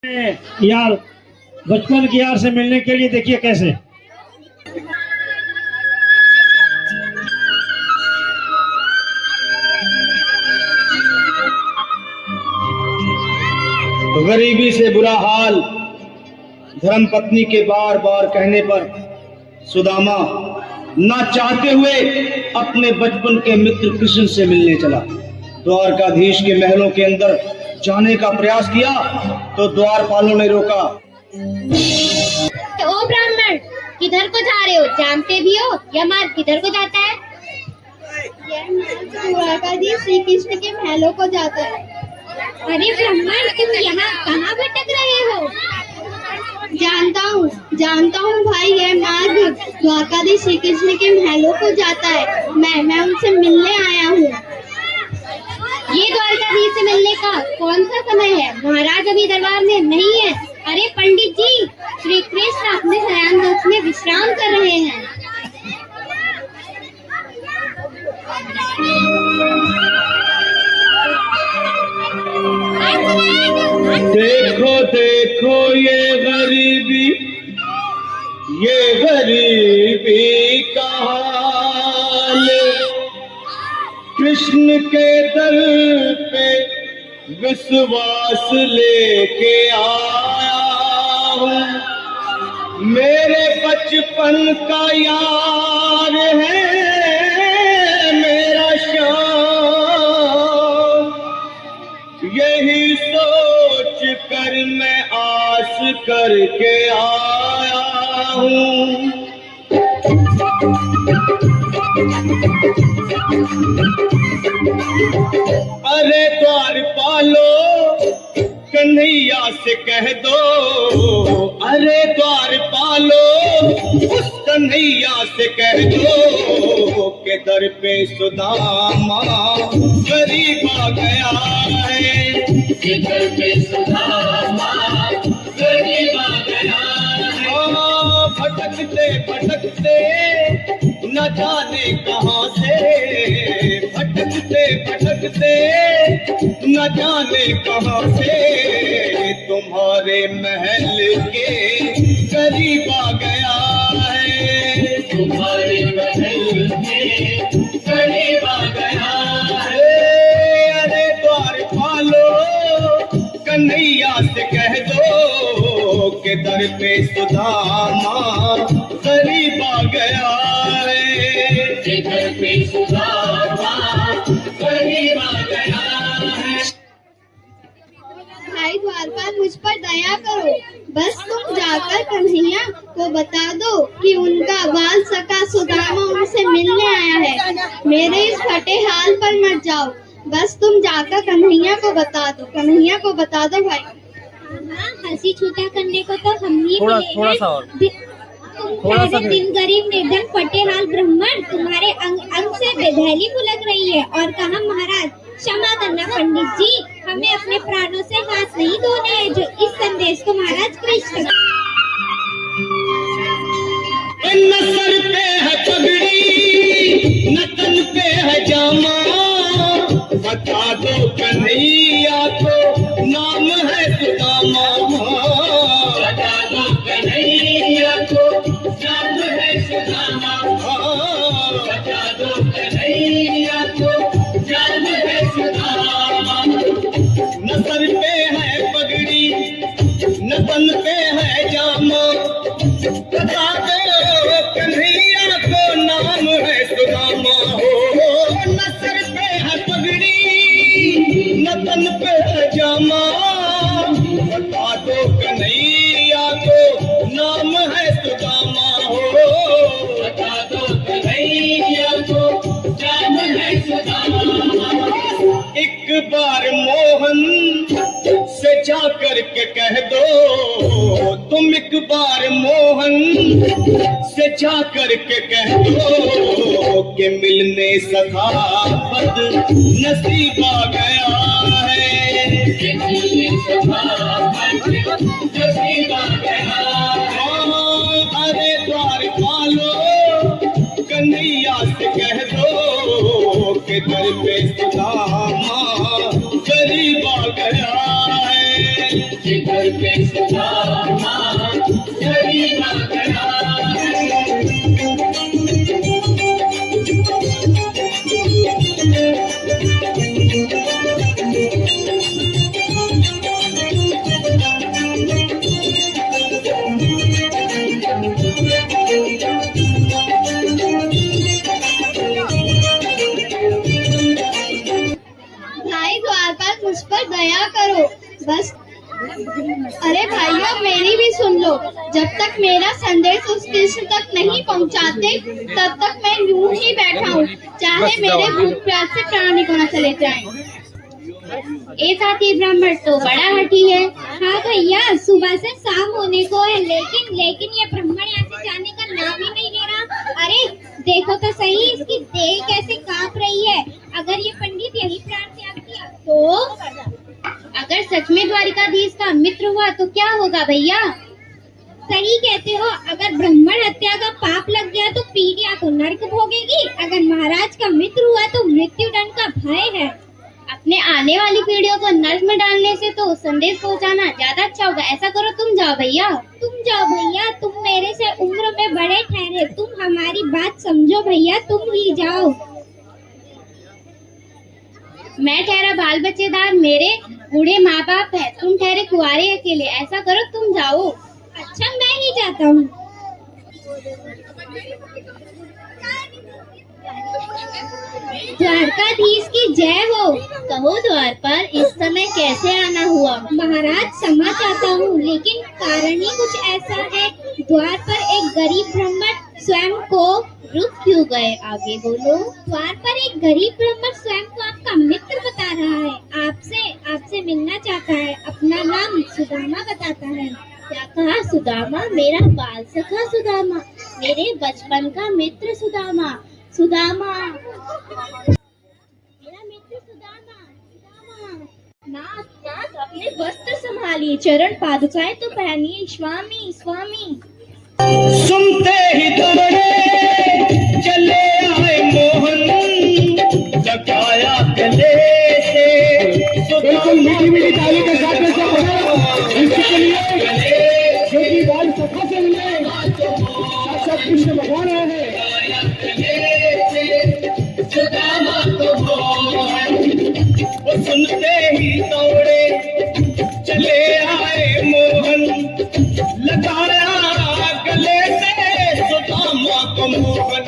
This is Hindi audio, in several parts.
यार बचपन की यार से मिलने के लिए देखिए कैसे गरीबी से बुरा हाल धर्म पत्नी के बार बार कहने पर सुदामा ना चाहते हुए अपने बचपन के मित्र कृष्ण से मिलने चला। द्वारकाधीश के महलों के अंदर जाने का प्रयास किया तो द्वारपालों ने रोका। तो ओ ब्राह्मण, किधर को जा रहे हो? जानते भी हो यह मार्ग किधर को जाता है? द्वारकाधीश श्री कृष्ण के महलों को जाता है। अरे ब्राह्मण, तुम यहाँ कहाँ भटक रहे हो? जानता हूँ भाई, यह मार्ग द्वारकाधीश श्री कृष्ण के महलों को जाता है। मैं उनसे मिलने आया हूँ। ये द्वारकाधीश से मिलने का कौन सा समय है? महाराज अभी दरबार में नहीं है। अरे पंडित जी, श्री कृष्ण अपने शयन कक्ष में विश्राम कर रहे हैं। देखो देखो ये गरीबी का हाल, कृष्ण के दर पे विश्वास लेके आया हूँ। मेरे बचपन का यार है मेरा श्याम, यही सोच कर मैं आस करके आया हूँ। अरे द्वारपालो कन्हैया से कह दो, अरे द्वारपालो उस कन्हैया से कह दो के दर पे सुदामा गरीब आ गया है, के दर पे सुदामा गरीब आ गया है। भटकते भटकते न जाने कहाँ से, भटकते भटकते न जाने कहाँ से तुम्हारे महल के करीब आ गया है, तुम्हारे महल के करीब आ गया है। अरे द्वारपालो कन्हैया से कह दो के दर पे सुदामा करीब आ गया है, के दर पे सुदामा करीब आ गया है। भाई द्वारपाल, मुझ पर दया करो। बस तुम जाकर कन्हैया को बता दो कि उनका बाल सखा सुदामा उनसे मिलने आया है। मेरे इस फटे हाल पर मत जाओ। बस तुम जाकर कन्हैया को बता दो, कन्हैया को बता दो भाई। हाँ, हंसी छूटा करने को तो हम ही थोड़ा सा और तुम दिन गरीब निर्धन फटे हाल ब्राह्मण, तुम्हारे अंग से बेदहली भुलक रही है। और कहा महाराज, क्षमा करना पंडित जी, हमें अपने प्राणों से हाथ नहीं धोने हैं। जो इस संदेश को महाराज कृष्ण न सर पे है पगड़ी न तन पे है जामा, बता दो कन्हैया को नाम है सुदामा, बता दो कन्हैया को नाम है सुदामा, बता दो कन्हैया को नाम है सुदामा। न सर पे है पगड़ी न तन पे है जामा, बता दो कन्हैया को नाम है सुदामा। हो न सर पे है पगड़ी न तन पे है जामा, बता दो कन्हैया को नाम है सुदामा। हो बता दो कन्हैया को नाम है सुदामा। एक बार मोहन से जा कर के कह दो, तुम एक बार मोहन से जा कर के कह दो कि मिलने सखावत नसीब आ गया है, कि मिलने सखावत नसीब आ गया है। अरे द्वारपालो कन्हैया से कह दो के दर पे सुदामा गरीब आ गया है। करके सुदामा गरीब आ गया भाई द्वारपाल, मुझ पर दया करो बस। अरे भाइयों, मेरी भी सुन लो। जब तक मेरा संदेश उस कृष्ण तक नहीं पहुंचाते, तब तक मैं यूं ही बैठा हूँ, चाहे मेरे भूख प्यास से प्राण ही को न चले जाएं। ए साथी ब्राह्मण तो बड़ा हठी है। हाँ भैया, सुबह से शाम होने को है, लेकिन ये ब्राह्मण यहाँ से जाने का नाम ही नहीं ले रहा। अरे देखो तो सही, इसकी देह कैसे कांप रही है। अगर ये पंडित यही प्राण त्याग किया तो अगर सच में द्वारिकाधीश का मित्र हुआ तो क्या होगा भैया? सही कहते हो। अगर ब्राह्मण हत्या का पाप लग गया तो पीढ़ियां तो नरक भोगेगी। अगर महाराज का मित्र हुआ तो मृत्यु दंड का भय है। अपने आने वाली पीढ़ियों को नर्क में डालने से तो संदेश पहुंचाना ज्यादा अच्छा होगा। ऐसा करो, तुम जाओ भैया। तुम जाओ भैया, तुम मेरे से उम्र में बड़े ठहरे, तुम हमारी बात समझो भैया, तुम ही जाओ। मैं ठहरा बाल बच्चेदार, मेरे बूढ़े माँ बाप है, तुम ठहरे कुंवारे अकेले। ऐसा करो, तुम जाओ। अच्छा, मैं ही जाता हूँ। द्वारकाधीश की जय हो। कहो द्वारपाल, इस समय कैसे आना हुआ? महाराज क्षमा चाहता हूँ, लेकिन कारण ही कुछ ऐसा है। द्वार पर एक गरीब ब्राह्मण स्वयं को रुक क्यों गए? आगे बोलो। द्वार पर एक गरीब ब्राह्मण स्वयं को आपका मित्र बता रहा है, आपसे मिलना चाहता है। अपना नाम सुदामा बताता है। क्या कहा? सुदामा? मेरा बाल सखा सुदामा, मेरे बचपन का मित्र सुदामा। मेरा मित्र सुदामा। नाथ, अपने वस्त्र संभालिए, चरण पादुकाएं तो पहनिए। स्वामी। सुनते ही दौड़े चले आए मोहन, लगाया गले से बिल्कुल मीठी ताली के साथ में सब इसके लिए क्योंकि बाल सखा से मिले, साक्षात कृष्ण भगवान आए हैं। सुनते ही दौड़े चले आए मोहन, लगाया गले से सुदामा को मोहन।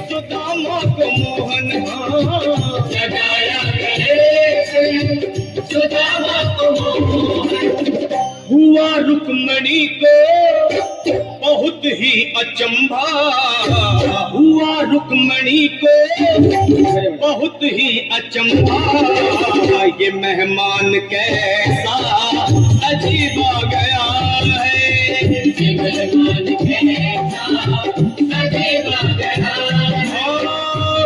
सुदामा को मोहन लगाया गले से सुदामा को मोहन। हुआ रुक्मणी को बहुत ही अचंभा, हुआ रुक्मणी को बहुत ही अचंभा। ये मेहमान कैसा अजीब आ गया है, ये मेहमान कैसा अजीब आ गया है।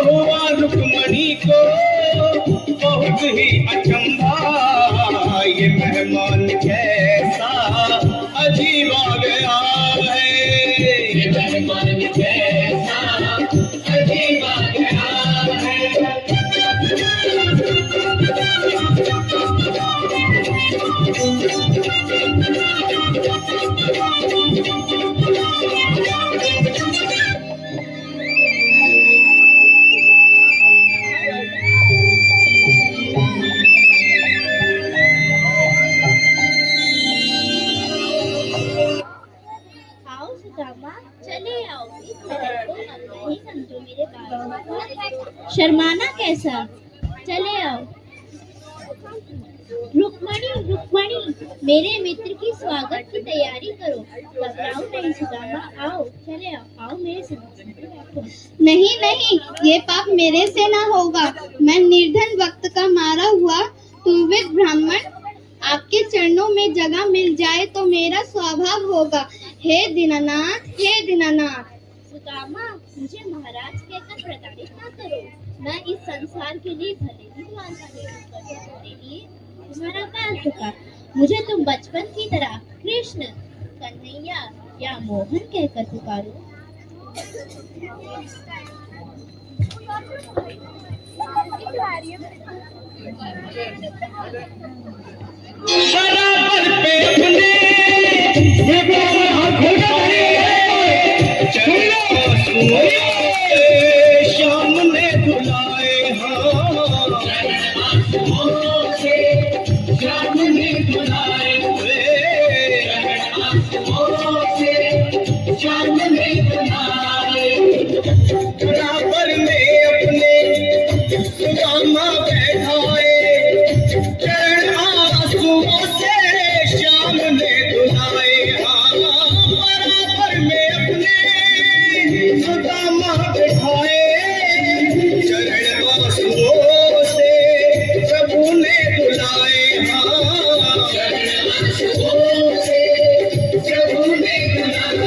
हुआ रुक्मणी को बहुत ही अचंभा, ये मेहमान कैसा अजीब आ गया है, ये मेहमान कैसा अजीब आ गया है। शर्माना कैसा? चले आओ। रुक्मणी, मेरे मित्र की स्वागत की तैयारी करो। घबराओ नहीं सुदामा, आओ, चले आओ मेरे साथ। नहीं, ये पाप मेरे से ना होगा। मैं निर्धन वक्त का मारा हुआ तुर्विद ब्राह्मण, आपके चरणों में जगह मिल जाए तो मेरा स्वभाव होगा। हे दीनानाथ। सुदामा, मुझे महाराज कहकर प्रताड़ित ना करो। मैं इस संसार के लिए भले ही तुम्हारा बाल सखा, मुझे तुम बचपन की तरह कृष्ण, कन्हैया या मोहन कहकर पुकारो। बराबर पे अपने ये बराबर हाथ खोल के शाम ने बुलाए शाम ने बुलाए शाम ने बुलाए बराबर में अपने सुदामा बैठाए चरण आंसुओं से शाम ने बुलाए बराबर में अपने सुदामा बैठाए चरण आंसुओं से प्रभु ने बुलाए प्रभु ने बुलाए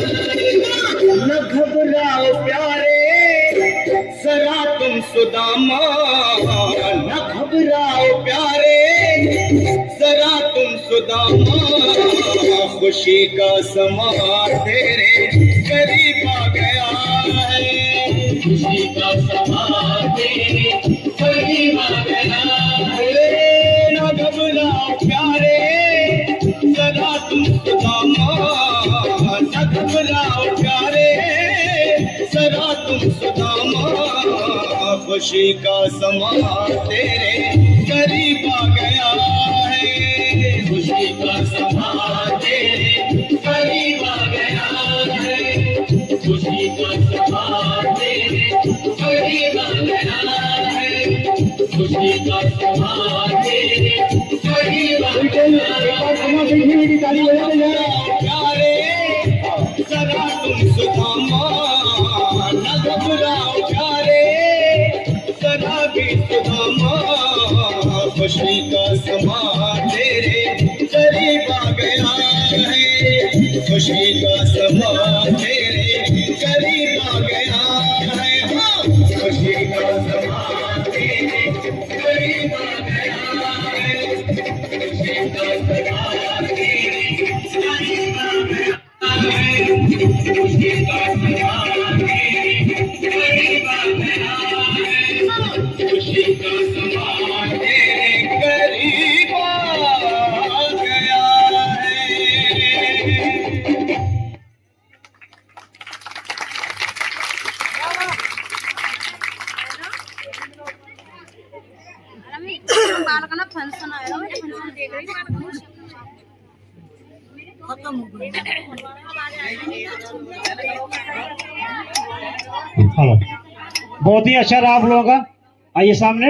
न घबराओ प्यारे जरा तुम सुदामा न घबराओ प्यारे जरा तुम सुदामा खुशी का समा तेरे करीब आ गया है खुशी का समा तेरे करीब आ गया न घबराओ प्यारे जरा तुम सुदामा न घबराओ प्यारे जरा तुम सुदामा खुशी का समा तेरे करीब आ गया है खुशी का समा तेरे करीब आ गया है खुशी का समा तेरे करीब आ गया है खुशी का समा तेरे करीब आ गया समा देखिए मेरी ताली बजाने जा रहा है। प्यारे जरा तुम सुदामा न घबराओ प्यारे जरा भी सुदामा खुशी का समा तेरे करीब आ गया है खुशी का समा तेरे करीब आ गया है खुशी का समा तेरे करीब आ गया है खुशी का समा तेरे करीब आ गया है खुशी का समा तेरे करीब आ गया है खुशी का समा तेरे करीब आ गया है बालकांना फंक्शन आहे ना फंक्शन वेगळी बहुत ही अच्छा रहा आप लोगों का। आइए सामने।